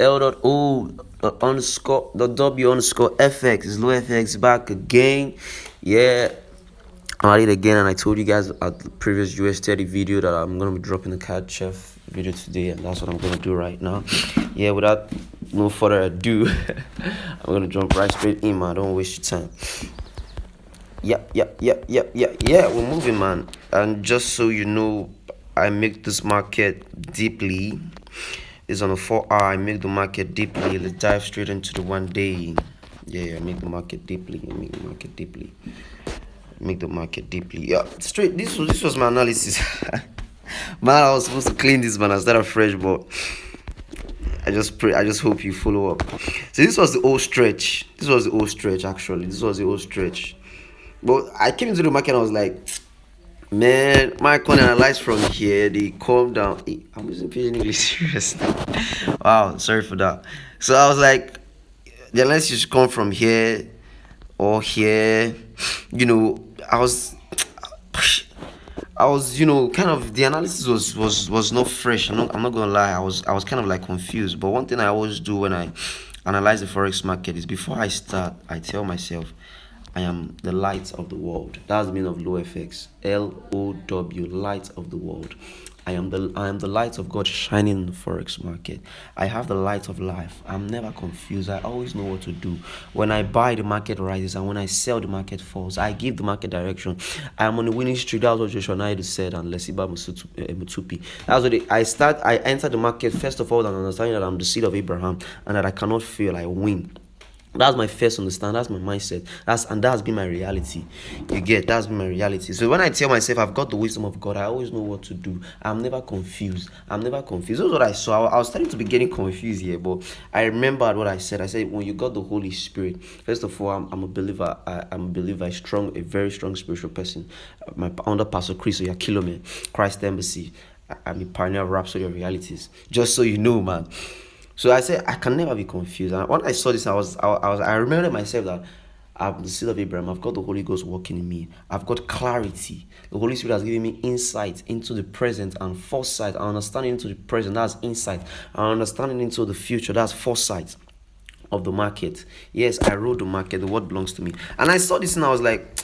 L.O underscore the W underscore FX is low FX back again. Yeah, I'm at it again, and I told you guys at the previous US 30 video that I'm gonna be dropping the CAD chef video today, and that's what I'm gonna do right now. Yeah, without no further ado, I'm gonna jump right straight in, man. Don't waste your time. Yeah. We're moving, man. And just so you know, I make this market deeply. It's on a 4 hour. I make the market deeply. Let's dive straight into the 1 day. Yeah, I make the market deeply. Make the market deeply. Yeah, straight. This was my analysis. Man, I was supposed to clean this, man. I started fresh, but I just hope you follow up. So this was the old stretch. Actually. This was the old stretch. But I came into the market and I was like, man, my can analyze from here. They calm down. Hey, I'm using pidgin English seriously. Wow, sorry for that. So I was like, the analysis should come from here or here. You know, I was kind of the analysis was not fresh. I'm not gonna lie. I was kind of like confused. But one thing I always do when I analyze the forex market is before I start, I tell myself I am the light of the world. That's the meaning of low FX. LOW, light of the world. I am the light of God shining in the forex market. I have the light of life. I'm never confused. I always know what to do. When I buy, the market rises, and when I sell, the market falls. I give the market direction. I am on the winning streak. That's what Joshua Naidu said, and Lesiba Mutupi. That's what I enter the market first of all and understanding that I'm the seed of Abraham and that I cannot fail. I win. That's my first understand. That's my mindset. That's been my reality. You get that's been my reality. So when I tell myself I've got the wisdom of God, I always know what to do. I'm never confused. That's what I saw. I was starting to be getting confused here, but I remembered what I said. I said when you got the Holy Spirit, first of all, I'm a believer. I'm a believer, a very strong spiritual person. My under Pastor Chris Oyakilome, Christ Embassy. I'm a pioneer of Rhapsody of Realities. Just so you know, man. So I said I can never be confused. And when I saw this, I remembered myself that I'm the seed of Abraham. I've got the Holy Ghost working in me. I've got clarity. The Holy Spirit has given me insight into the present and foresight. And understanding into the present, that's insight. And understanding into the future, that's foresight of the market. Yes, I wrote the market. The word belongs to me. And I saw this and I was like,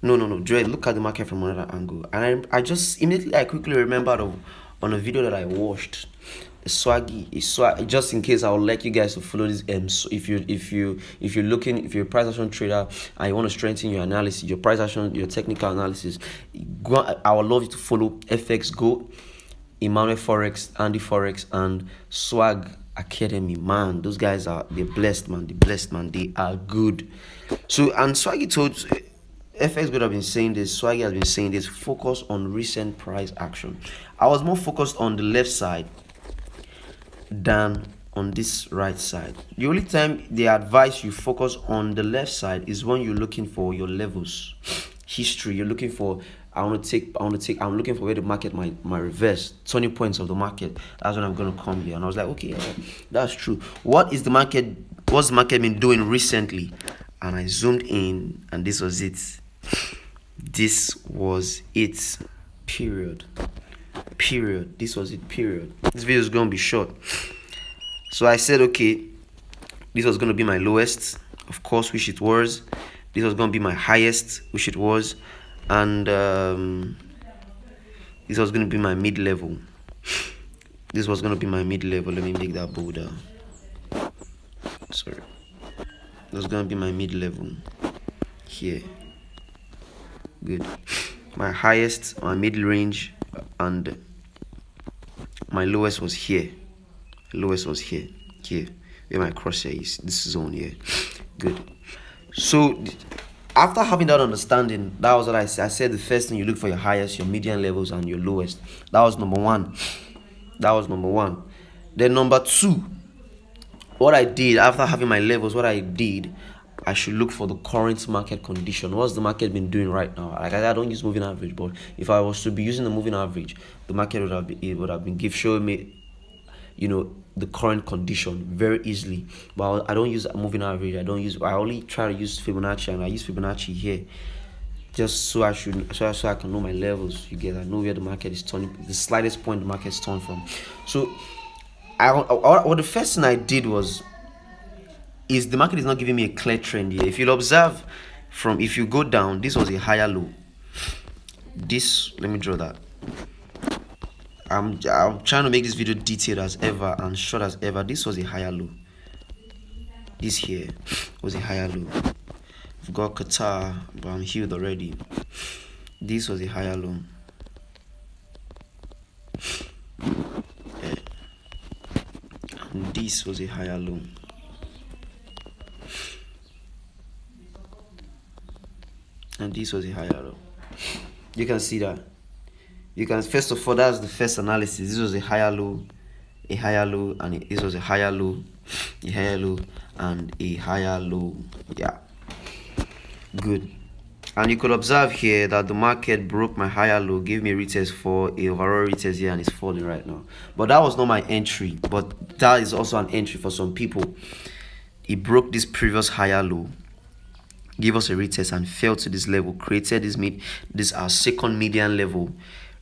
no, Dre, look at the market from another angle. And I quickly remembered on a video that I watched. Swaggy, just in case I would like you guys to follow this. So if you're a price action trader and you want to strengthen your analysis, your price action, your technical analysis, I would love you to follow FX Go, Emmanuel Forex, Andy Forex, and Swag Academy. Man, those guys they're blessed, man. They are good. So and Swaggy told FX Good have been saying this, Swaggy has been saying this, focus on recent price action. I was more focused on the left side than on this right side. The only time they advise you focus on the left side is when you're looking for your levels, history. You're looking for I'm looking for where the market might reverse, turning points of the market. That's when I'm gonna come here. And I was like, okay, that's true. What's the market been doing recently? And I zoomed in, and this was it. Period. This was it. Period. This video is gonna be short. So I said, okay, this was gonna be my lowest, of course, which it was. This was gonna be my highest, which it was, and this was gonna be my mid-level. Let me make that bolder. Sorry. This was gonna be my mid-level here. Good. My highest, my mid-range, and my lowest was here. Here where my crosshair is, this zone here. Good. So after having that understanding, that was what I said. I said the first thing you look for your highest, your median levels, and your lowest. That was number one. Then number two, what I did after having my levels, I should look for the current market condition. What's the market been doing right now? Like I don't use moving average, but if I was to be using the moving average, the market would have been showing me, the current condition very easily. But I don't use moving average. I only try to use Fibonacci, and I use Fibonacci here, just so I can know my levels. I know where the market is turning, the slightest point the market is turned from. So what the first thing I did was, is the market is not giving me a clear trend here. If you'll observe, from if you go down, this was a higher low. This, let me draw that. I'm trying to make this video detailed as ever and short as ever. This was a higher low. This here was a higher low. I've got Qatar, but I'm healed already. This was a higher low. And this was a higher low. And this was a higher low. You can see that. You can, first of all, that's the first analysis. This was a higher low, and this was a higher low, and a higher low. Yeah, good. And you could observe here that the market broke my higher low, gave me a retest for a overall retest here, and it's falling right now. But that was not my entry, but that is also an entry for some people. It broke this previous higher low, gave us a retest and fell to this level, created this our second median level,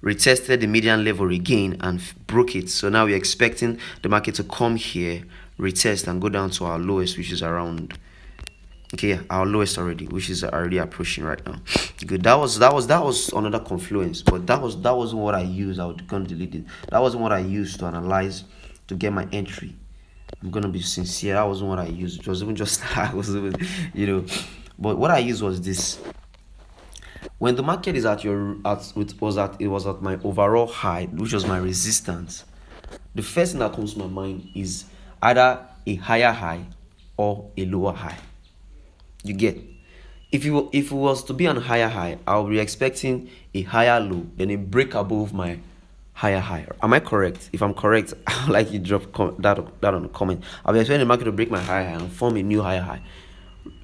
retested the median level again and broke it. So now we're expecting the market to come here, retest, and go down to our lowest, which is around, okay, our lowest already, which is already approaching right now. Good. That was another confluence, but that wasn't what I used. I would gonna delete it. That wasn't what I used to analyze to get my entry. I'm gonna be sincere. That wasn't what I used. It was even just I was even, but what I used was this. When the market is it was at my overall high, which was my resistance, the first thing that comes to my mind is either a higher high or a lower high. You get? If it was to be on higher high, I'll be expecting a higher low, then a break above my higher high. Am I correct? If I'm correct, I'd like you to drop that on the comment. I'll be expecting the market to break my higher high and form a new higher high.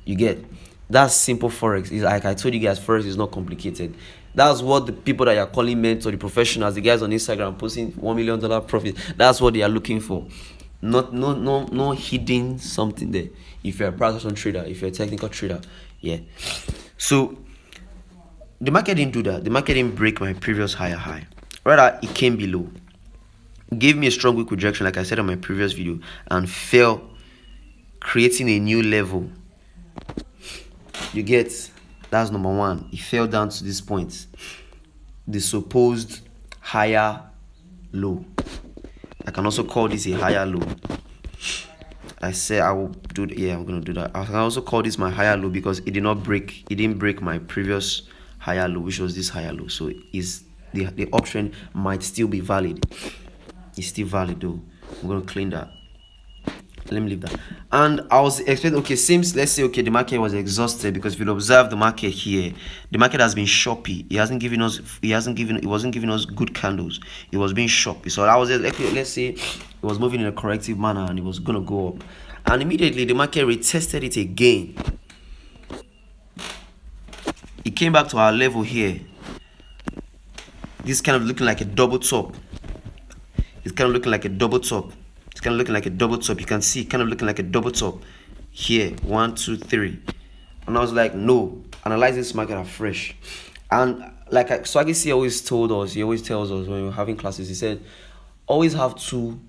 You get? That's simple forex. It's like I told you guys, forex is not complicated. That's what the people that you're calling mentors, the professionals, the guys on Instagram posting $1 million profit, that's what they are looking for. No hidden something there. If you're a price action trader, if you're a technical trader, yeah. So the market didn't do that. The market didn't break my previous higher high. Rather, it came below. Gave me a strong weak rejection, like I said on my previous video, and fell, creating a new level. You get? That's number one. It fell down to this point, the supposed higher low. I can also call this a higher low. I said I will do, yeah, I'm gonna do that. I can also call this my higher low because it didn't break my previous higher low, which was this higher low. So is the option might still be valid. It's still valid though. I'm gonna clean that. Let me leave that. And I was expecting, okay, let's say, okay, the market was exhausted, because if you observe the market here, the market has been choppy. It wasn't giving us good candles. It was being choppy. So I was like, let's say it was moving in a corrective manner and it was gonna go up. And immediately the market retested it again. It came back to our level here. This kind of looking like a double top. It's kind of looking like a double top. It's kind of looking like a double top. You can see kind of looking like a double top here. 1, 2, 3. And I was like, no, analyze this market afresh. And like Swaggy C always tells us when we were having classes, he said, always have two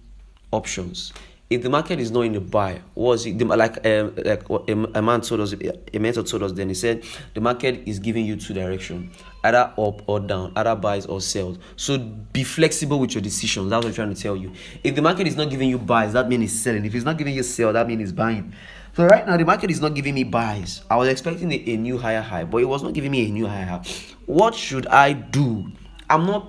options. If the market is not in the buy, a mentor told us then, he said the market is giving you two directions, either up or down, either buys or sells. So be flexible with your decisions. That's what I'm trying to tell you. If the market is not giving you buys, that means it's selling. If it's not giving you sell, that means it's buying. So right now the market is not giving me buys. I was expecting a new higher high, but it was not giving me a new higher high. What should I do? I'm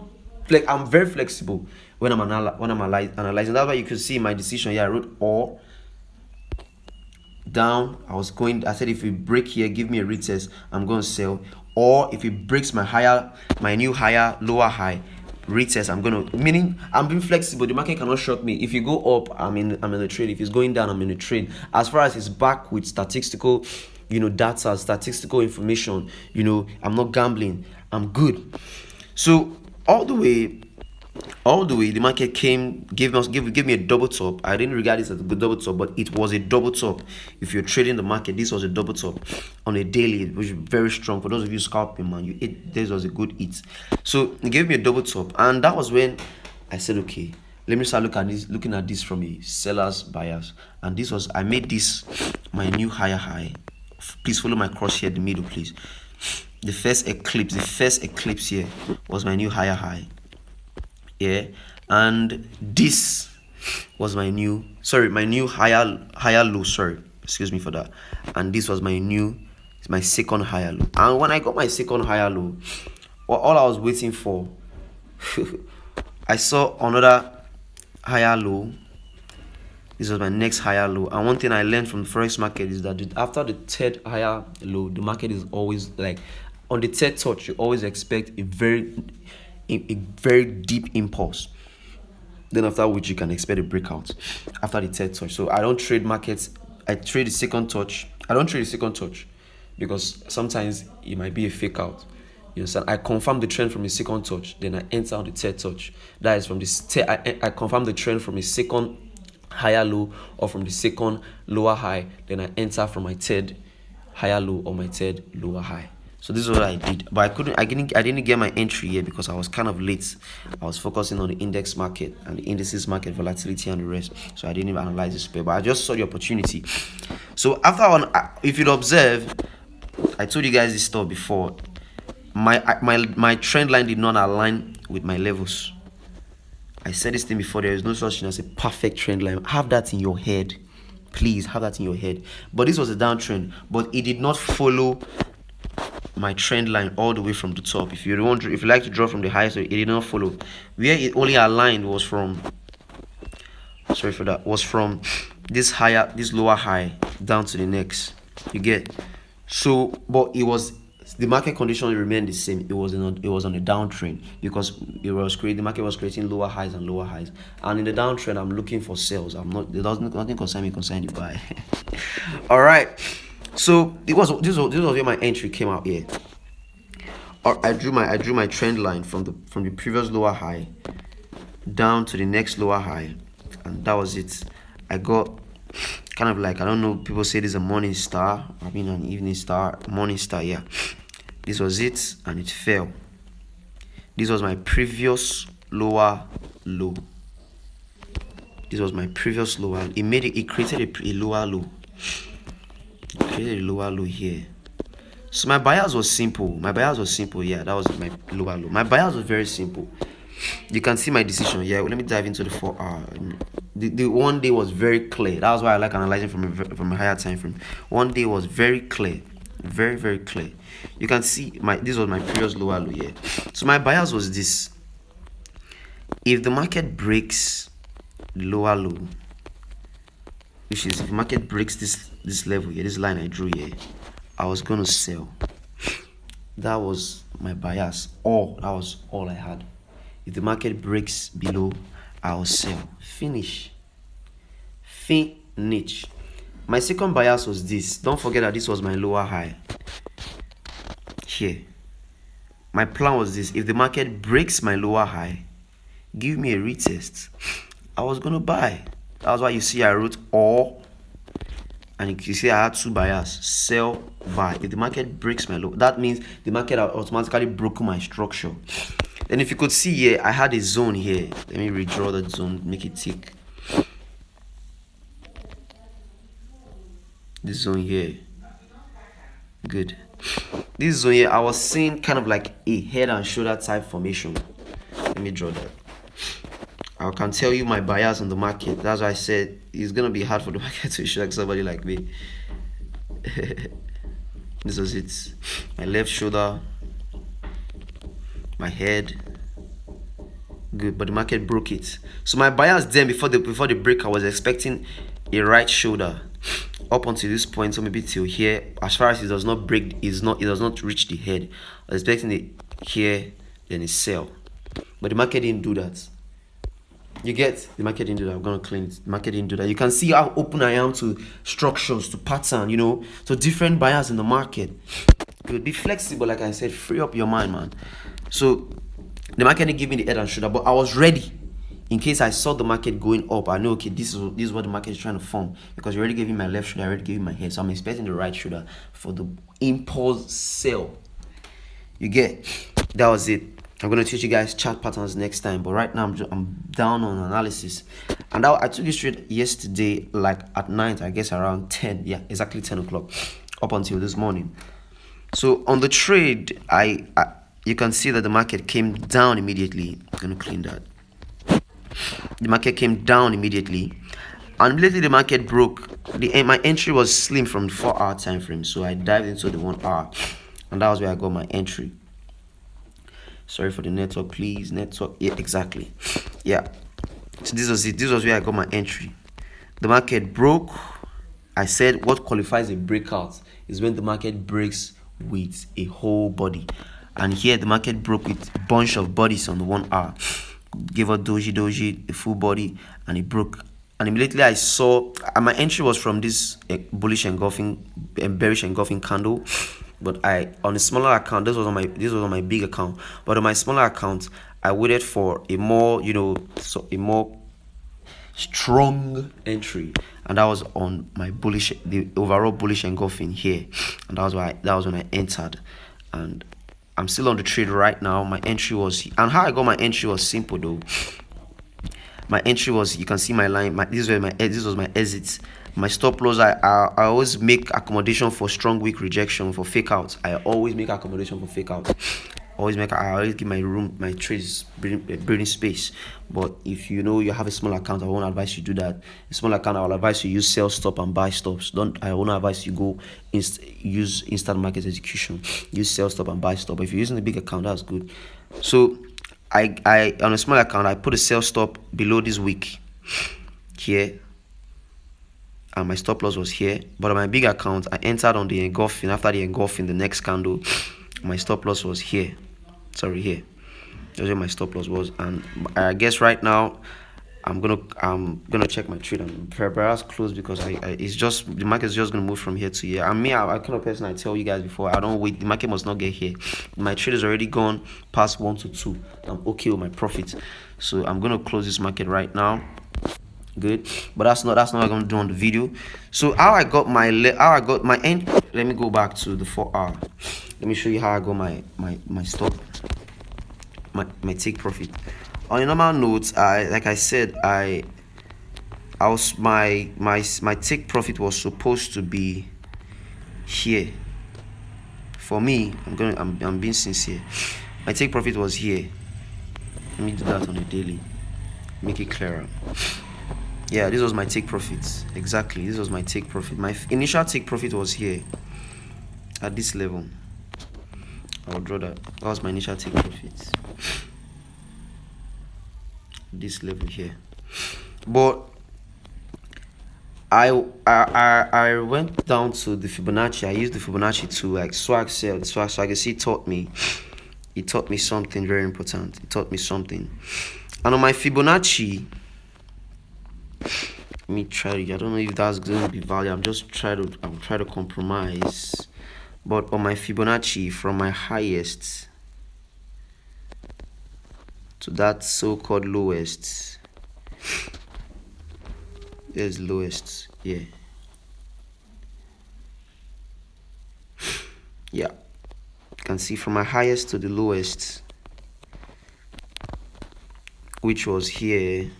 very flexible when I'm analyzing. That's why you can see my decision here. I wrote or down. I said if it break here, give me a retest, I'm going to sell. Or if it breaks my new higher, lower high, retest, I'm going to, meaning I'm being flexible. The market cannot shock me. If you go up, I'm in the trade. If it's going down, I'm in the trade. As far as it's back with statistical, data, statistical information, I'm not gambling. I'm good. So all the way the market gave me a double top. I didn't regard this as a good double top, but it was a double top. If you're trading the market, this was a double top on a daily, which is very strong. For those of you scalping, man, this was a good hit. So it gave me a double top, and that was when I said, okay, let me start looking at this from a seller's bias. And this was, I made this my new higher high. Please follow my cross here, the middle, please. The first eclipse here was my new higher high. Yeah, and this was my new higher low. Sorry, excuse me for that. And this was my second higher low. And when I got my second higher low, all I was waiting for, I saw another higher low. This was my next higher low. And one thing I learned from the forex market is that after the third higher low, the market is always like, on the third touch, you always expect a very deep impulse. Then after which you can expect a breakout after the third touch. So I don't trade markets. I trade the second touch. I don't trade the second touch because sometimes it might be a fake out. You understand? I confirm the trend from the second touch, then I enter on the third touch. That is from the I confirm the trend from a second higher low or from the second lower high, then I enter from my third higher low or my third lower high. So this is what I did, but I didn't get my entry here because I was kind of late. I was focusing on the index market and the indices market, volatility and the rest. So I didn't even analyze this pair, but I just saw the opportunity. So if you'd observe, I told you guys this stuff before. My trend line did not align with my levels. I said this thing before. There is no such thing as a perfect trend line. Have that in your head, please. Have that in your head. But this was a downtrend, but it did not follow my trend line all the way from the top. If you like to draw from the highest, it did not follow. Where it only aligned was from, sorry for that, was from this lower high down to the next. You get? So, but the market condition remained the same. It was on a downtrend because the market was creating lower highs and lower highs. And in the downtrend, I'm looking for sales. Nothing concern me concerning the buy. All right. So this was where my entry came out here. I drew my trend line from the previous lower high down to the next lower high, and that was it. I got kind of like, I don't know, people say this is a morning star. I mean an evening star, morning star. Yeah, this was it, and it fell. This was my previous lower low. This was my previous lower. It created a lower low. Created a lower low here. So my bias was simple. Yeah, that was my lower low. My bias was very simple. You can see my decision. Yeah, let me dive into the 4 hour. The 1 day was very clear. That was why I like analyzing from a higher time frame. 1 day was very clear, very, very clear. You can see this was my previous lower low here. So my bias was this: if the market breaks the lower low, which is if the market breaks this level here, this line I drew here, I was gonna sell. That was my bias. That was all I had. If the market breaks below, I'll sell. Finish. My second bias was this. Don't forget that this was my lower high here. My plan was this: if the market breaks my lower high, give me a retest. I was gonna buy. That's why you see I wrote all, and you see I had 2 bias: sell, buy. If the market breaks my low, that means the market automatically broke my structure. And if you could see here, I had a zone here. Let me redraw that zone, make it tick. This zone here. Good. This zone here, I was seeing kind of like a head and shoulder type formation. Let me draw that. I can tell you my bias on the market. That's why I said it's gonna be hard for the market to shock somebody like me. This was it. My left shoulder, my head. Good, but the market broke it. So my bias then before the break, I was expecting a right shoulder up until this point, so maybe till here. As far as it does not break, it does not reach the head. I was expecting it here, then a sell, but the market didn't do that. You get? The market didn't do that. I'm gonna clean it. The market didn't do that. You can see how open I am to structures, to pattern, to different buyers in the market. Good. Be flexible, like I said. Free up your mind, man. So the market didn't give me the head and shoulder, but I was ready. In case I saw the market going up, I know, okay, this is what the market is trying to form, because you already gave me my left shoulder, I already gave you my head, so I'm expecting the right shoulder for the impulse sell. You get? That was it. I'm gonna teach you guys chart patterns next time, but right now I'm down on analysis. And I took this trade yesterday, like at night, I guess around 10, yeah, exactly 10 o'clock, up until this morning. So on the trade, you can see that the market came down immediately. I'm gonna clean that. The market came down immediately, and immediately the market broke. My entry was slim from the 4-hour time frame, so I dived into the 1 hour, and that was where I got my entry. Sorry for the network, please. Network, yeah, exactly. Yeah. So this was it. This was where I got my entry. The market broke. I said what qualifies a breakout is when the market breaks with a whole body. And here the market broke with a bunch of bodies on the 1 hour. Gave a doji, a full body, and it broke. And immediately I saw, and my entry was from this bullish engulfing, bearish engulfing candle. But on a smaller account, this was on my big account. But on my smaller account, I waited for a more, a more strong entry, and that was on my the overall bullish engulfing here, and that was when I entered. And I'm still on the trade right now. My entry was, and how I got my entry was simple though. My entry was, you can see my line. This was my exit. My stop loss, I always make accommodation for strong weak rejection, for fake outs. I always make accommodation for fake outs. I always give my trades breathing space. But if you know you have a small account, I won't advise you do that. A small account, I will advise you use sell stop and buy stops. I won't advise you go use instant market execution. Use sell stop and buy stop. But if you're using a big account, that's good. So I on a small account, I put a sell stop below this week here, and my stop loss was here. But on my big account, I entered on the engulfing. After the engulfing, the next candle, my stop loss was here. Sorry, here. That's where my stop loss was. And I guess right now I'm gonna check my trade and perhaps close, because it's just, the market's just gonna move from here to here. And me, I kind of person, I tell you guys before, I don't wait. The market must not get here. My trade is already gone past 1 to 2. I'm okay with my profit, so I'm gonna close this market right now. Good, but that's not what I'm gonna do on the video. So how I got my end. Let me go back to the 4 hour. Let me show you how I got my stop, my take profit. On a normal note, like I said, my take profit was supposed to be here. For me, I'm being sincere. My take profit was here. Let me do that on a daily, make it clearer. Yeah, this was my take profit. Exactly, this was my take profit. My initial take profit was here at this level. I'll draw that. That was my initial take profit. This level here. But I went down to the Fibonacci. I used the Fibonacci to like swag sell. The swag see taught me something very important. It taught me something. And on my Fibonacci, let me try it. I don't know if that's going to be valid. I'm trying to compromise. But on my Fibonacci, from my highest to that so-called lowest, there's lowest, yeah, you can see from my highest to the lowest, which was here.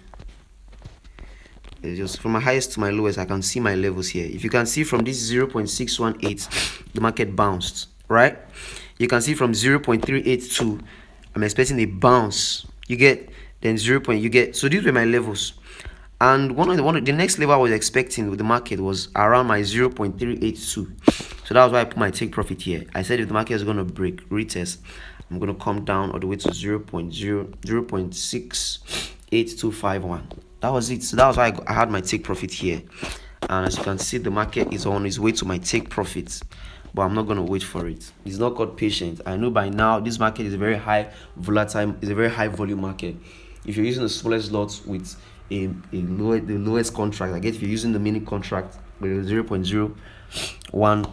Just from my highest to my lowest, I can see my levels here. If you can see from this 0.618, the market bounced, right? You can see from 0.382, I'm expecting a bounce. You get, then you get. So these were my levels, and the next level I was expecting with the market was around my 0.382. So that was why I put my take profit here. I said if the market is going to break retest, I'm going to come down all the way to 0.68251. That was it. So that was why I had my take profit here. And as you can see, the market is on its way to my take profit, but I'm not going to wait for it. It's not called patient. I know by now this market is a very high volatile, is a very high volume market. If you're using the smallest lots with the lowest contract, I guess if you're using the mini contract with a 0.01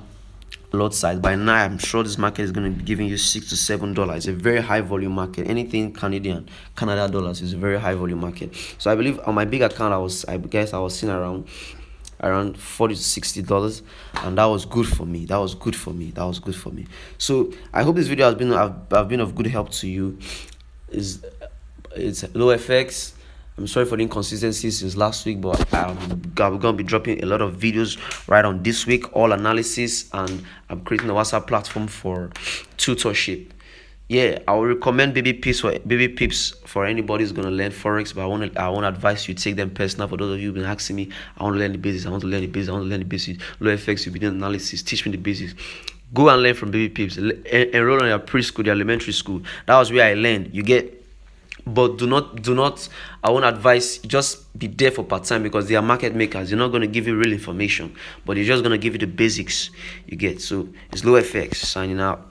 lot size, by now I'm sure this market is going to be giving you $6 to $7. It's a very high volume market. Anything Canada dollars is a very high volume market. So I believe on my big account, I was seeing around $40 to $60, and that was good for me. So I hope this video has been of good help to you. is it's low FX. I'm sorry for the inconsistency since last week, but we're gonna be dropping a lot of videos right on this week, all analysis, and I'm creating a WhatsApp platform for tutorship. Yeah, I will recommend baby pips for anybody who's gonna learn forex. But I want to advise you take them personal. For those of you who've been asking me, I want to learn the basics. I want to learn the basics. I want to learn the basics. Low FX, you'll be doing analysis. Teach me the basics. Go and learn from baby pips. Enroll on your preschool, the elementary school. That was where I learned. You get, but do not I won't advise, just be there for part-time, because they are market makers. They're not going to give you real information, but they're just going to give you the basics. You get. So it's Low FX signing out.